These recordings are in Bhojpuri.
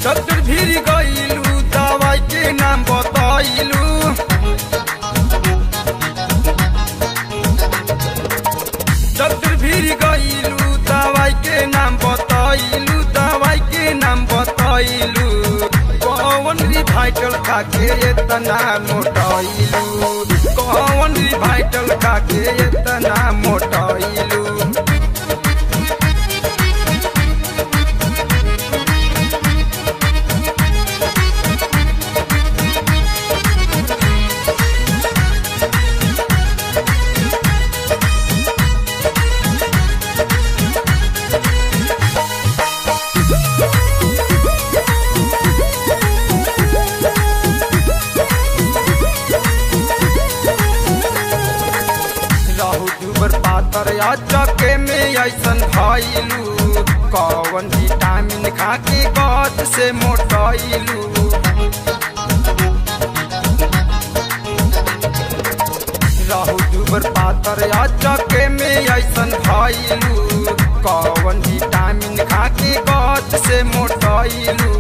डॉक्टर भीर गईलू दवाई के नाम बताइलू। डॉक्टर भीर गईलू दवाई के नाम बताइलू, दवाई के नाम बताइलू। कौन रिवाइटल खाके इतना मोटाइलू, कौन रिवाइटल खाके इतना मोटाइलू। पातर या चके में ऐसन भइलू, कौन विटामिन खाके गद से मोटाइलू। रहू दुबर पातर या चके में ऐसन भइलू, कौन विटामिन खाके गद से मोटाइलू।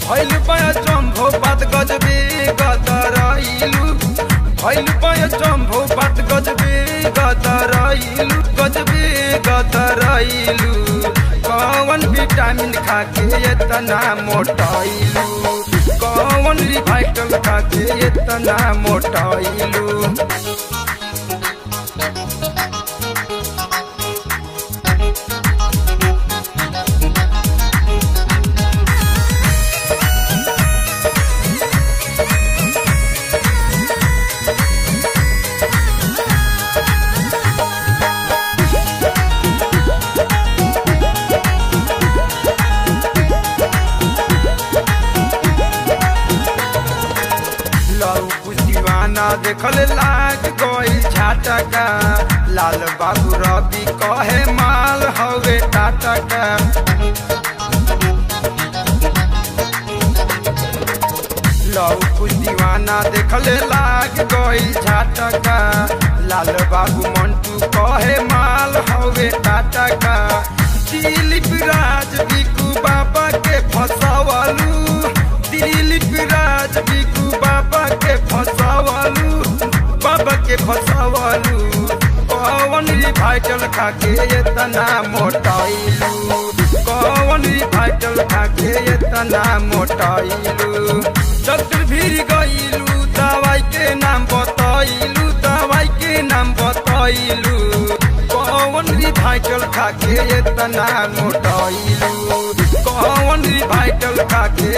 भइल पाया जम्भो बात गजबे गदराइलू, भइल पाया जम्भो बात गजबे गदराइलू, गजबे गदराइलू। कौन विटामिन खाके इतना मोटाइलू, कौन रिवाइटल खाके इतना मोटाइलू। देखल लाग गइल झाटका, लाल बाबू रवि कहे माल हवे टाटका। लव कुछ दीवाना देखल लाग गइल झाटका, लाल बाबू मंटू कहे माल हवे टाटका। दिलीप राज बिकू बाबा के फसावलू, दिलीप राज बिकू बाबा के फसावलू, बाबा के फसावलू। कौन रिवाइटल खाके इतना मोटाइलू, कौन रिवाइटल खाके इतना मोटाइलू। डॉक्टर भीर गईलू दवाई के नाम बताइलू, दवाई के नाम बताइलू। कौन रिवाइटल खाके इतना मोटाइलू, कौन रिवाइटल खाके